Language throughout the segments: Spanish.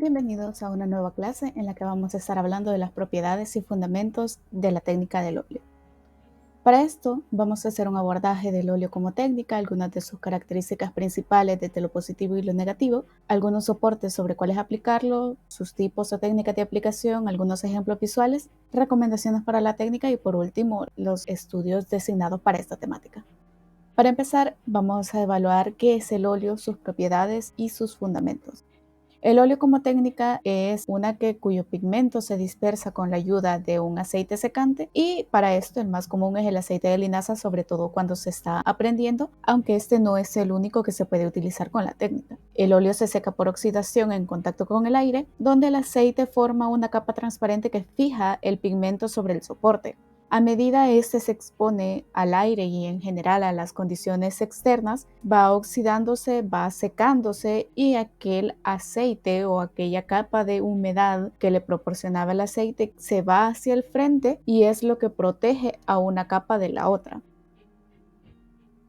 Bienvenidos a una nueva clase en la que vamos a estar hablando de las propiedades y fundamentos de la técnica del óleo. Para esto vamos a hacer un abordaje del óleo como técnica, algunas de sus características principales desde lo positivo y lo negativo, algunos soportes sobre cuáles aplicarlo, sus tipos o técnicas de aplicación, algunos ejemplos visuales, recomendaciones para la técnica y por último los estudios designados para esta temática. Para empezar, vamos a evaluar qué es el óleo, sus propiedades y sus fundamentos. El óleo como técnica es una cuyo pigmento se dispersa con la ayuda de un aceite secante y para esto el más común es el aceite de linaza, sobre todo cuando se está aprendiendo, aunque este no es el único que se puede utilizar con la técnica. El óleo se seca por oxidación en contacto con el aire, donde el aceite forma una capa transparente que fija el pigmento sobre el soporte. A medida este se expone al aire y en general a las condiciones externas, va oxidándose, va secándose y aquel aceite o aquella capa de humedad que le proporcionaba el aceite se va hacia el frente y es lo que protege a una capa de la otra.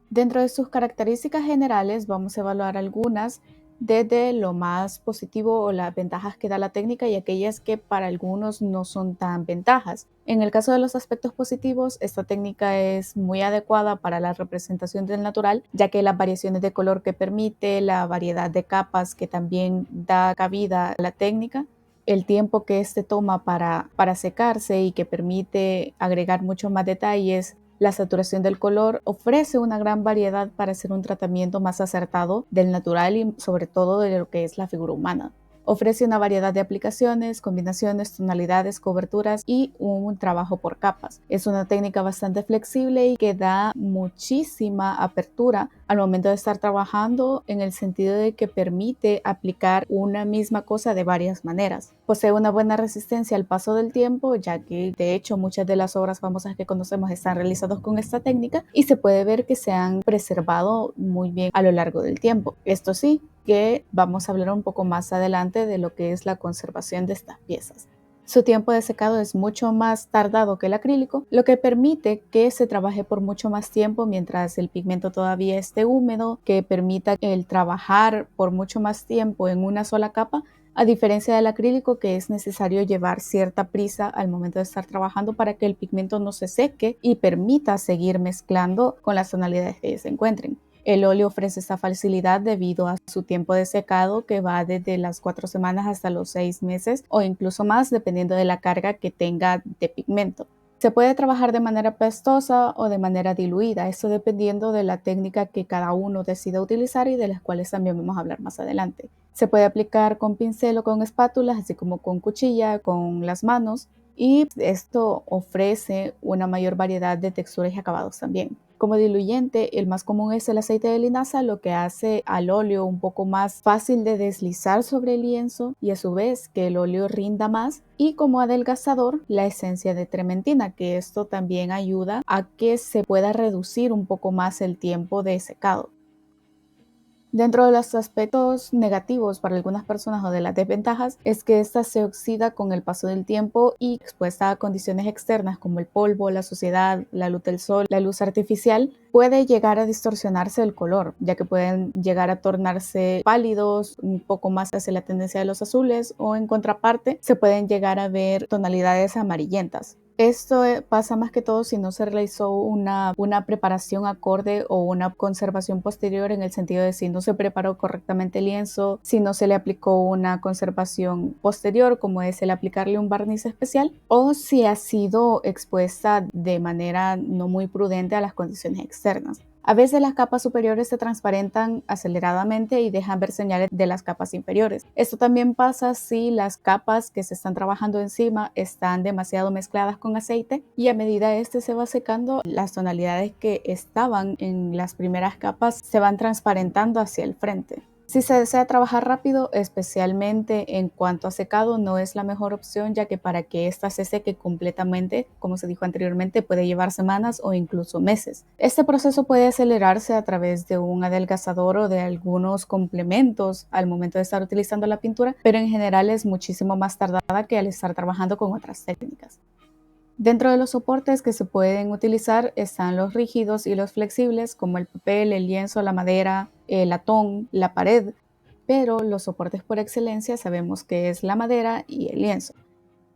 Dentro de sus características generales vamos a evaluar algunas desde lo más positivo o las ventajas que da la técnica y aquellas que para algunos no son tan ventajas. En el caso de los aspectos positivos, esta técnica es muy adecuada para la representación del natural, ya que las variaciones de color que permite, la variedad de capas que también da cabida a la técnica, el tiempo que este toma para secarse y que permite agregar mucho más detalles. La saturación del color ofrece una gran variedad para hacer un tratamiento más acertado del natural y sobre todo de lo que es la figura humana. Ofrece una variedad de aplicaciones, combinaciones, tonalidades, coberturas y un trabajo por capas. Es una técnica bastante flexible y que da muchísima apertura al momento de estar trabajando en el sentido de que permite aplicar una misma cosa de varias maneras. Posee una buena resistencia al paso del tiempo, ya que de hecho muchas de las obras famosas que conocemos están realizadas con esta técnica y se puede ver que se han preservado muy bien a lo largo del tiempo. Esto sí, que vamos a hablar un poco más adelante de lo que es la conservación de estas piezas. Su tiempo de secado es mucho más tardado que el acrílico, lo que permite que se trabaje por mucho más tiempo mientras el pigmento todavía esté húmedo, que permita el trabajar por mucho más tiempo en una sola capa, a diferencia del acrílico, que es necesario llevar cierta prisa al momento de estar trabajando para que el pigmento no se seque y permita seguir mezclando con las tonalidades que se encuentren. El óleo ofrece esta facilidad debido a su tiempo de secado que va desde las 4 semanas hasta los 6 meses o incluso más dependiendo de la carga que tenga de pigmento. Se puede trabajar de manera pastosa o de manera diluida, esto dependiendo de la técnica que cada uno decida utilizar y de las cuales también vamos a hablar más adelante. Se puede aplicar con pincel o con espátulas, así como con cuchilla, con las manos, y esto ofrece una mayor variedad de texturas y acabados también. Como diluyente, el más común es el aceite de linaza, lo que hace al óleo un poco más fácil de deslizar sobre el lienzo y a su vez que el óleo rinda más. Y como adelgazador, la esencia de trementina, que esto también ayuda a que se pueda reducir un poco más el tiempo de secado. Dentro de los aspectos negativos para algunas personas o de las desventajas es que esta se oxida con el paso del tiempo y expuesta a condiciones externas como el polvo, la suciedad, la luz del sol, la luz artificial, puede llegar a distorsionarse el color, ya que pueden llegar a tornarse pálidos, un poco más hacia la tendencia de los azules o en contraparte se pueden llegar a ver tonalidades amarillentas. Esto pasa más que todo si no se realizó una preparación acorde o una conservación posterior en el sentido de si no se preparó correctamente el lienzo, si no se le aplicó una conservación posterior como es el aplicarle un barniz especial o si ha sido expuesta de manera no muy prudente a las condiciones externas. A veces las capas superiores se transparentan aceleradamente y dejan ver señales de las capas inferiores. Esto también pasa si las capas que se están trabajando encima están demasiado mezcladas con aceite y a medida este se va secando, las tonalidades que estaban en las primeras capas se van transparentando hacia el frente. Si se desea trabajar rápido, especialmente en cuanto a secado, no es la mejor opción, ya que para que ésta se seque completamente, como se dijo anteriormente, puede llevar semanas o incluso meses. Este proceso puede acelerarse a través de un adelgazador o de algunos complementos al momento de estar utilizando la pintura, pero en general es muchísimo más tardada que al estar trabajando con otras técnicas. Dentro de los soportes que se pueden utilizar están los rígidos y los flexibles, como el papel, el lienzo, la madera, el latón, la pared. pero los soportes por excelencia sabemos que es la madera y el lienzo.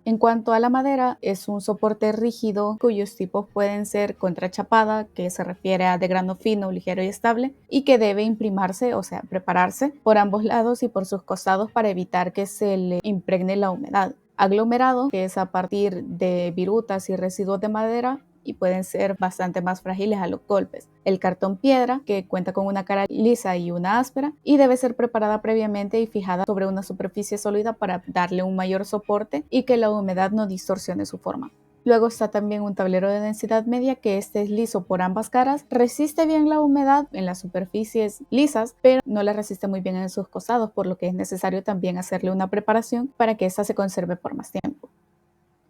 En cuanto a la madera, es un soporte rígido cuyos tipos pueden ser contrachapada, que se refiere a de grano fino, ligero y estable, y que debe imprimarse, o sea, prepararse por ambos lados y por sus costados para evitar que se le impregne la humedad. Aglomerado, que es a partir de virutas y residuos de madera, y pueden ser bastante más frágiles a los golpes. El cartón piedra, que cuenta con una cara lisa y una áspera, y debe ser preparada previamente y fijada sobre una superficie sólida para darle un mayor soporte y que la humedad no distorsione su forma. Luego está también un tablero de densidad media, que este es liso por ambas caras, resiste bien la humedad en las superficies lisas, pero no la resiste muy bien en sus costados, por lo que es necesario también hacerle una preparación para que ésta se conserve por más tiempo.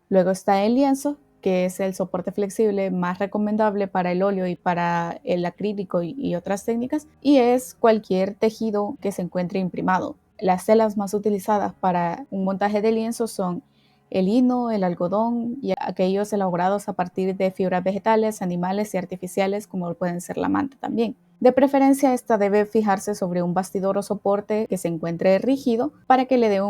Luego está el lienzo, que es el soporte flexible más recomendable para el óleo y para el acrílico y otras técnicas, y es cualquier tejido que se encuentre imprimado. Las telas más utilizadas para un montaje de lienzo son el lino, el algodón y aquellos elaborados a partir de fibras vegetales, animales y artificiales, como pueden ser la manta también. De preferencia, esta debe fijarse sobre un bastidor o soporte que se encuentre rígido para que le dé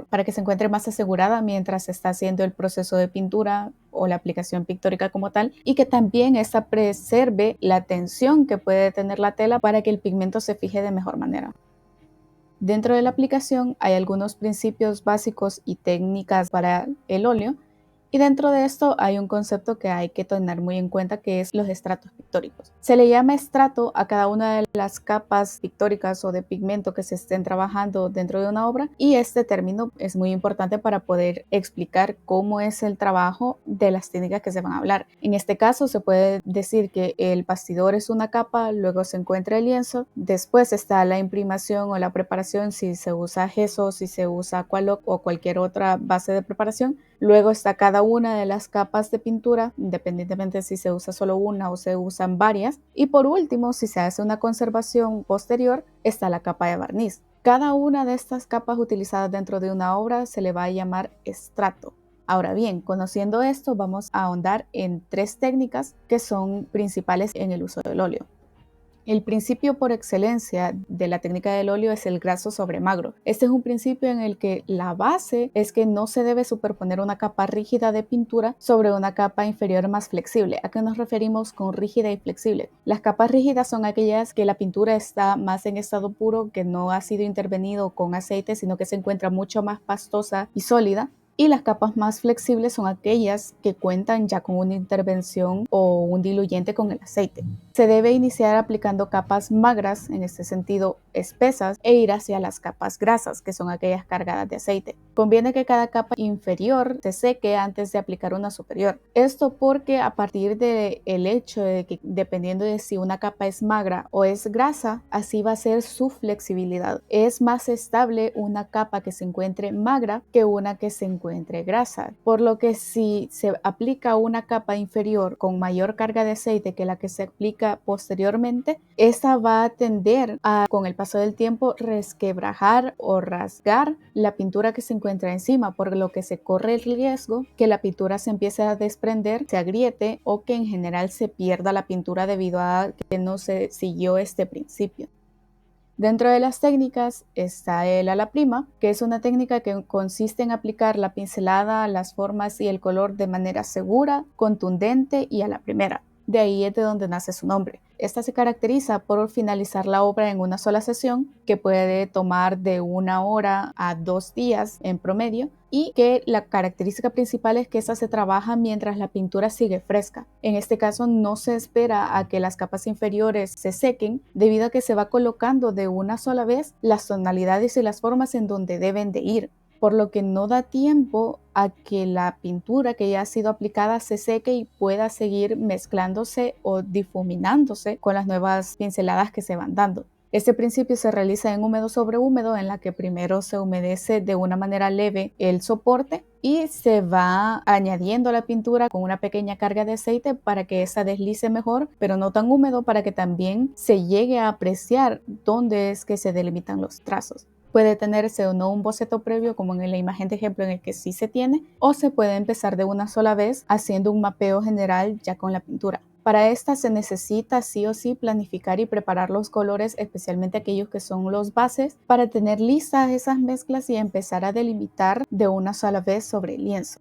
para que se encuentre más asegurada mientras se está haciendo el proceso de pintura o la aplicación pictórica como tal, y que también esta preserve la tensión que puede tener la tela para que el pigmento se fije de mejor manera. Dentro de la aplicación hay algunos principios básicos y técnicas para el óleo, y dentro de esto hay un concepto que hay que tener muy en cuenta, que es los estratos pictóricos. Se le llama estrato a cada una de las capas pictóricas o de pigmento que se estén trabajando dentro de una obra, y este término es muy importante para poder explicar cómo es el trabajo de las técnicas que se van a hablar. En este caso se puede decir que el bastidor es una capa, luego se encuentra el lienzo, después está la imprimación o la preparación si se usa gesso, si se usa Aqualock o cualquier otra base de preparación. Luego está cada una de las capas de pintura, independientemente si se usa solo una o se usan varias. Y por último, si se hace una conservación posterior, está la capa de barniz. Cada una de estas capas utilizadas dentro de una obra se le va a llamar estrato. Ahora bien, conociendo esto, vamos a ahondar en tres técnicas que son principales en el uso del óleo. El principio por excelencia de la técnica del óleo es el graso sobre magro. Este es un principio en el que la base es que no se debe superponer una capa rígida de pintura sobre una capa inferior más flexible. ¿A qué nos referimos con rígida y flexible? Las capas rígidas son aquellas que la pintura está más en estado puro, que no ha sido intervenido con aceite, sino que se encuentra mucho más pastosa y sólida. Y las capas más flexibles son aquellas que cuentan ya con una intervención o un diluyente con el aceite. Se debe iniciar aplicando capas magras, en este sentido espesas, e ir hacia las capas grasas, que son aquellas cargadas de aceite. Conviene que cada capa inferior se seque antes de aplicar una superior. Esto porque a partir del hecho de que dependiendo de si una capa es magra o es grasa, así va a ser su flexibilidad. Es más estable una capa que se encuentre magra que una que se encuentre grasa, por lo que si se aplica una capa inferior con mayor carga de aceite que la que se aplica posteriormente, esta va a tender a, con el paso del tiempo, resquebrajar o rasgar la pintura que se encuentra encima, por lo que se corre el riesgo que la pintura se empiece a desprender, se agriete o que en general se pierda la pintura debido a que no se siguió este principio. Dentro de las técnicas está el ala prima, que es una técnica que consiste en aplicar la pincelada, las formas y el color de manera segura, contundente y a la primera. De ahí es de donde nace su nombre. Esta se caracteriza por finalizar la obra en una sola sesión, que puede tomar de 1 hora a 2 días en promedio, y que la característica principal es que esta se trabaja mientras la pintura sigue fresca. En este caso no se espera a que las capas inferiores se sequen, debido a que se va colocando de una sola vez las tonalidades y las formas en donde deben de ir, por lo que no da tiempo a que la pintura que ya ha sido aplicada se seque y pueda seguir mezclándose o difuminándose con las nuevas pinceladas que se van dando. Este principio se realiza en húmedo sobre húmedo, en la que primero se humedece de una manera leve el soporte y se va añadiendo la pintura con una pequeña carga de aceite para que esa deslice mejor, pero no tan húmedo, para que también se llegue a apreciar dónde es que se delimitan los trazos. Puede tenerse o no un boceto previo, como en la imagen de ejemplo en el que sí se tiene, o se puede empezar de una sola vez haciendo un mapeo general ya con la pintura. Para esta se necesita sí o sí planificar y preparar los colores, especialmente aquellos que son los bases, para tener listas esas mezclas y empezar a delimitar de una sola vez sobre el lienzo.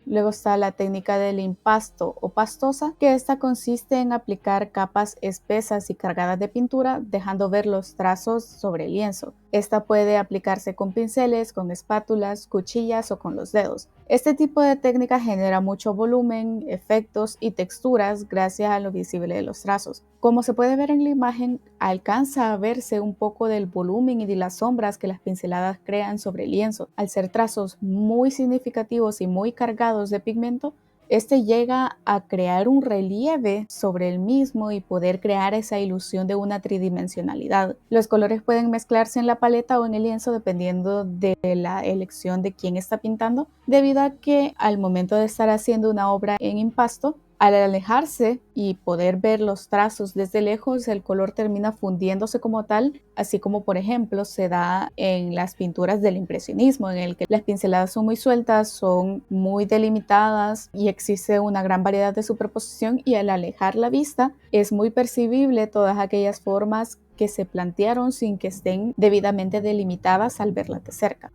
Luego está la técnica del impasto o pastosa, que esta consiste en aplicar capas espesas y cargadas de pintura, dejando ver los trazos sobre el lienzo. Esta puede aplicarse con pinceles, con espátulas, cuchillas o con los dedos. Este tipo de técnica genera mucho volumen, efectos y texturas gracias a lo visible de los trazos. Como se puede ver en la imagen, alcanza a verse un poco del volumen y de las sombras que las pinceladas crean sobre el lienzo. Al ser trazos muy significativos y muy cargados de pigmento, este llega a crear un relieve sobre el mismo y poder crear esa ilusión de una tridimensionalidad. Los colores pueden mezclarse en la paleta o en el lienzo dependiendo de la elección de quién está pintando, debido a que al momento de estar haciendo una obra en impasto, al alejarse y poder ver los trazos desde lejos, el color termina fundiéndose como tal, así como por ejemplo se da en las pinturas del impresionismo, en el que las pinceladas son muy sueltas, son muy delimitadas y existe una gran variedad de superposición, y al alejar la vista es muy percibible todas aquellas formas que se plantearon sin que estén debidamente delimitadas al verlas de cerca.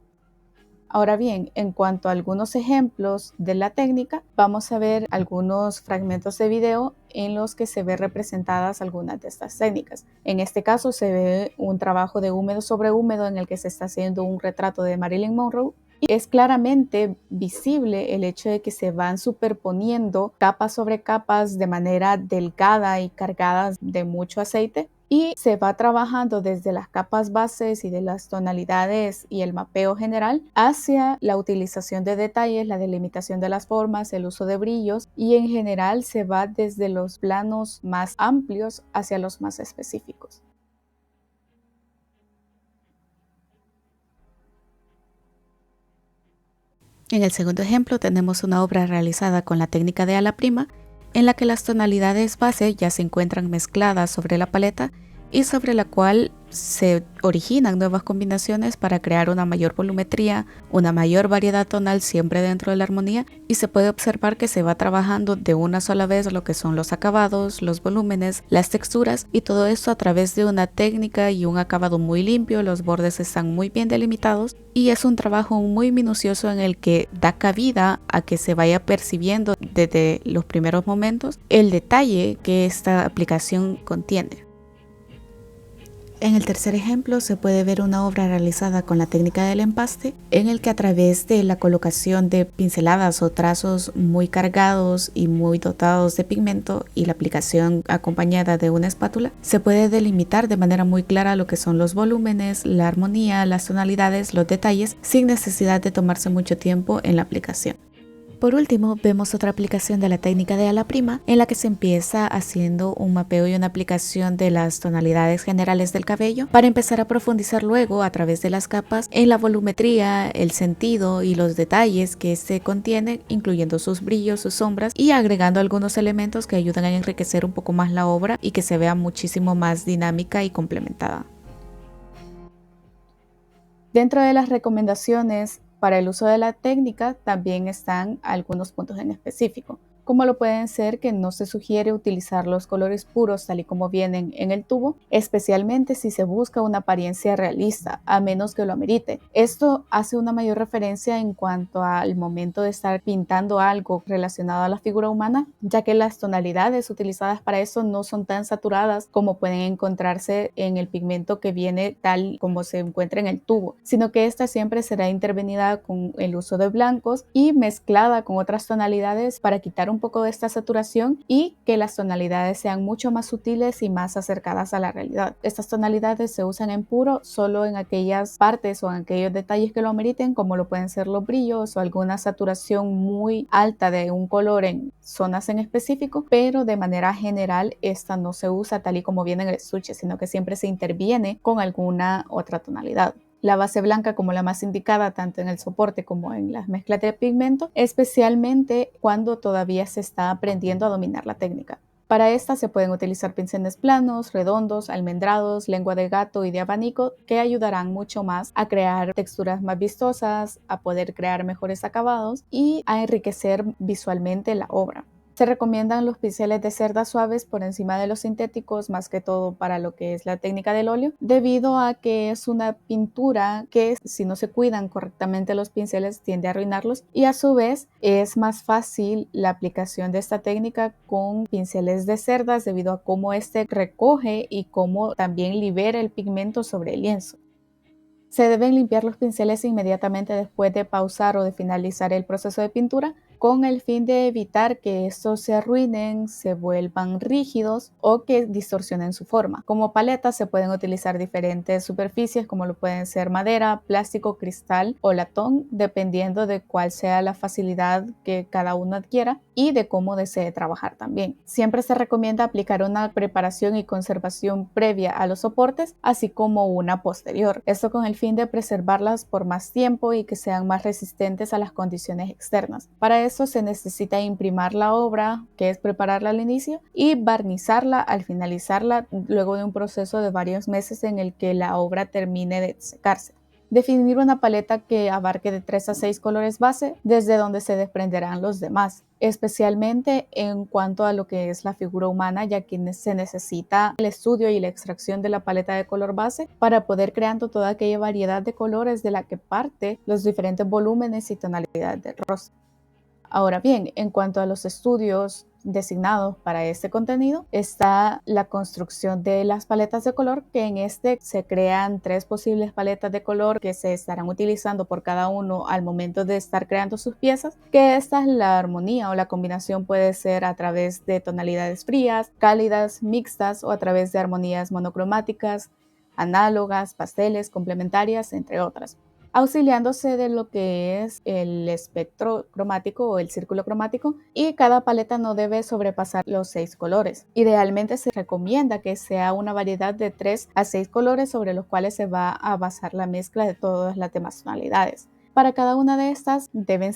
Ahora bien, en cuanto a algunos ejemplos de la técnica, vamos a ver algunos fragmentos de video en los que se ve representadas algunas de estas técnicas. En este caso se ve un trabajo de húmedo sobre húmedo en el que se está haciendo un retrato de Marilyn Monroe. Y es claramente visible el hecho de que se van superponiendo capas sobre capas de manera delgada y cargadas de mucho aceite, y se va trabajando desde las capas bases y de las tonalidades y el mapeo general hacia la utilización de detalles, la delimitación de las formas, el uso de brillos, y en general se va desde los planos más amplios hacia los más específicos. En el segundo ejemplo tenemos una obra realizada con la técnica de ala prima, en la que las tonalidades base ya se encuentran mezcladas sobre la paleta y sobre la cual se originan nuevas combinaciones para crear una mayor volumetría, una mayor variedad tonal siempre dentro de la armonía, y se puede observar que se va trabajando de una sola vez lo que son los acabados, los volúmenes, las texturas, y todo esto a través de una técnica y un acabado muy limpio. Los bordes están muy bien delimitados y es un trabajo muy minucioso en el que da cabida a que se vaya percibiendo desde los primeros momentos el detalle que esta aplicación contiene. En el tercer ejemplo se puede ver una obra realizada con la técnica del empaste, en el que a través de la colocación de pinceladas o trazos muy cargados y muy dotados de pigmento y la aplicación acompañada de una espátula, se puede delimitar de manera muy clara lo que son los volúmenes, la armonía, las tonalidades, los detalles, sin necesidad de tomarse mucho tiempo en la aplicación. Por último, vemos otra aplicación de la técnica de ala prima, en la que se empieza haciendo un mapeo y una aplicación de las tonalidades generales del cabello, para empezar a profundizar luego a través de las capas en la volumetría, el sentido y los detalles que este contiene, incluyendo sus brillos, sus sombras, y agregando algunos elementos que ayudan a enriquecer un poco más la obra y que se vea muchísimo más dinámica y complementada. Dentro de las recomendaciones para el uso de la técnica también están algunos puntos en específico, como lo pueden ser que no se sugiere utilizar los colores puros tal y como vienen en el tubo, especialmente si se busca una apariencia realista, a menos que lo amerite. Esto hace una mayor referencia en cuanto al momento de estar pintando algo relacionado a la figura humana, ya que las tonalidades utilizadas para eso no son tan saturadas como pueden encontrarse en el pigmento que viene tal como se encuentra en el tubo, sino que esta siempre será intervenida con el uso de blancos y mezclada con otras tonalidades para quitar un poco de esta saturación y que las tonalidades sean mucho más sutiles y más acercadas a la realidad. Estas tonalidades se usan en puro solo en aquellas partes o en aquellos detalles que lo ameriten, como lo pueden ser los brillos o alguna saturación muy alta de un color en zonas en específico, pero de manera general esta no se usa tal y como viene en el estuche, sino que siempre se interviene con alguna otra tonalidad. La base blanca como la más indicada tanto en el soporte como en las mezclas de pigmento, especialmente cuando todavía se está aprendiendo a dominar la técnica. Para esta se pueden utilizar pinceles planos, redondos, almendrados, lengua de gato y de abanico, que ayudarán mucho más a crear texturas más vistosas, a poder crear mejores acabados y a enriquecer visualmente la obra. Se recomiendan los pinceles de cerdas suaves por encima de los sintéticos, más que todo para lo que es la técnica del óleo, debido a que es una pintura que si no se cuidan correctamente los pinceles tiende a arruinarlos, y a su vez es más fácil la aplicación de esta técnica con pinceles de cerdas debido a cómo este recoge y cómo también libera el pigmento sobre el lienzo. Se deben limpiar los pinceles inmediatamente después de pausar o de finalizar el proceso de pintura, con el fin de evitar que estos se arruinen, se vuelvan rígidos o que distorsionen su forma. Como paletas se pueden utilizar diferentes superficies, como lo pueden ser madera, plástico, cristal o latón, dependiendo de cuál sea la facilidad que cada uno adquiera y de cómo desee trabajar también. Siempre se recomienda aplicar una preparación y conservación previa a los soportes, así como una posterior. Esto con el fin de preservarlas por más tiempo y que sean más resistentes a las condiciones externas. Para eso se necesita imprimir la obra, que es prepararla al inicio, y barnizarla al finalizarla, luego de un proceso de varios meses en el que la obra termine de secarse. Definir una paleta que abarque de 3 a 6 colores base, desde donde se desprenderán los demás, especialmente en cuanto a lo que es la figura humana, ya que se necesita el estudio y la extracción de la paleta de color base para poder creando toda aquella variedad de colores de la que parte los diferentes volúmenes y tonalidades del rostro. Ahora bien, en cuanto a los estudios designados para este contenido, está la construcción de las paletas de color, que en este se crean 3 posibles paletas de color que se estarán utilizando por cada uno al momento de estar creando sus piezas, que esta es la armonía o la combinación puede ser a través de tonalidades frías, cálidas, mixtas o a través de armonías monocromáticas, análogas, pasteles, complementarias, entre otras, auxiliándose de lo que es el espectro cromático o el círculo cromático, y cada paleta no debe sobrepasar los 6 colores. Idealmente se recomienda que sea una variedad de 3 a 6 colores sobre los cuales se va a basar la mezcla de todas las demás tonalidades. Para cada una de estas deben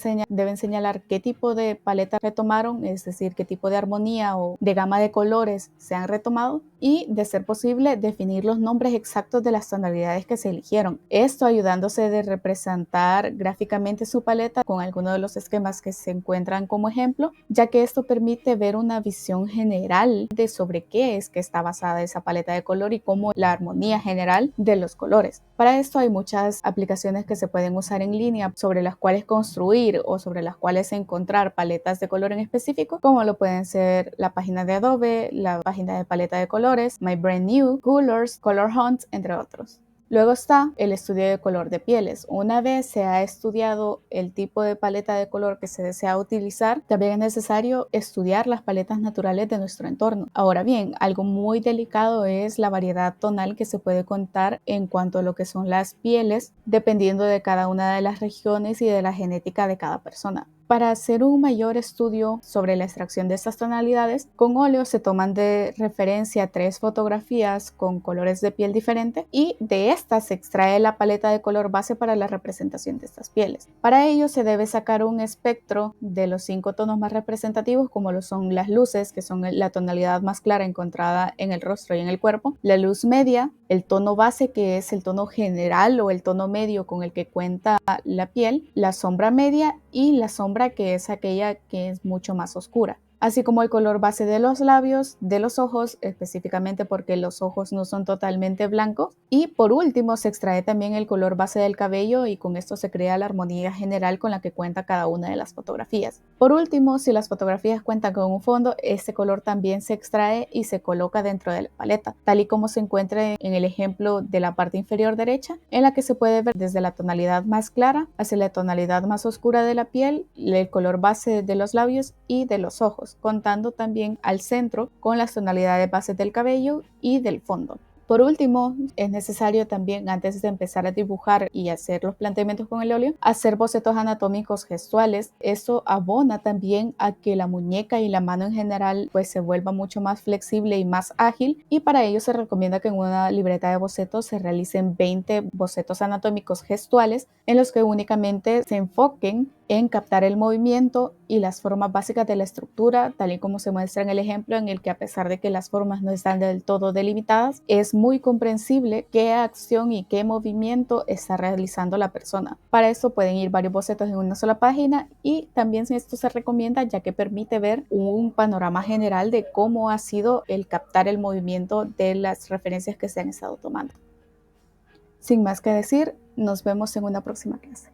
señalar qué tipo de paleta retomaron, es decir, qué tipo de armonía o de gama de colores se han retomado, y, de ser posible, definir los nombres exactos de las tonalidades que se eligieron. Esto ayudándose de representar gráficamente su paleta con algunos de los esquemas que se encuentran como ejemplo, ya que esto permite ver una visión general de sobre qué es que está basada esa paleta de color y cómo la armonía general de los colores. Para esto hay muchas aplicaciones que se pueden usar en línea sobre las cuales construir o sobre las cuales encontrar paletas de color en específico, como lo pueden ser la página de Adobe, la página de paleta de colores, My Brand New, Colors, Color Hunt, entre otros. Luego está el estudio de color de pieles. Una vez se ha estudiado el tipo de paleta de color que se desea utilizar, también es necesario estudiar las paletas naturales de nuestro entorno. Ahora bien, algo muy delicado es la variedad tonal que se puede contar en cuanto a lo que son las pieles, dependiendo de cada una de las regiones y de la genética de cada persona. Para hacer un mayor estudio sobre la extracción de estas tonalidades, con óleo se toman de referencia 3 fotografías con colores de piel diferentes y de estas se extrae la paleta de color base para la representación de estas pieles. Para ello se debe sacar un espectro de los 5 tonos más representativos, como lo son las luces, que son la tonalidad más clara encontrada en el rostro y en el cuerpo, la luz media, el tono base, que es el tono general o el tono medio con el que cuenta la piel, la sombra media y la sombra que es aquella que es mucho más oscura, así como el color base de los labios, de los ojos, específicamente porque los ojos no son totalmente blancos, y por último se extrae también el color base del cabello, y con esto se crea la armonía general con la que cuenta cada una de las fotografías. Por último, si las fotografías cuentan con un fondo, este color también se extrae y se coloca dentro de la paleta, tal y como se encuentra en el ejemplo de la parte inferior derecha, en la que se puede ver desde la tonalidad más clara hacia la tonalidad más oscura de la piel, el color base de los labios y de los ojos, contando también al centro con las tonalidades bases del cabello y del fondo. Por último, es necesario también, antes de empezar a dibujar y hacer los planteamientos con el óleo, hacer bocetos anatómicos gestuales. Eso abona también a que la muñeca y la mano en general pues se vuelva mucho más flexible y más ágil, y para ello se recomienda que en una libreta de bocetos se realicen 20 bocetos anatómicos gestuales en los que únicamente se enfoquen en captar el movimiento y las formas básicas de la estructura, tal y como se muestra en el ejemplo en el que, a pesar de que las formas no están del todo delimitadas, es muy comprensible qué acción y qué movimiento está realizando la persona. Para esto pueden ir varios bocetos en una sola página, y también esto se recomienda ya que permite ver un panorama general de cómo ha sido el captar el movimiento de las referencias que se han estado tomando. Sin más que decir, nos vemos en una próxima clase.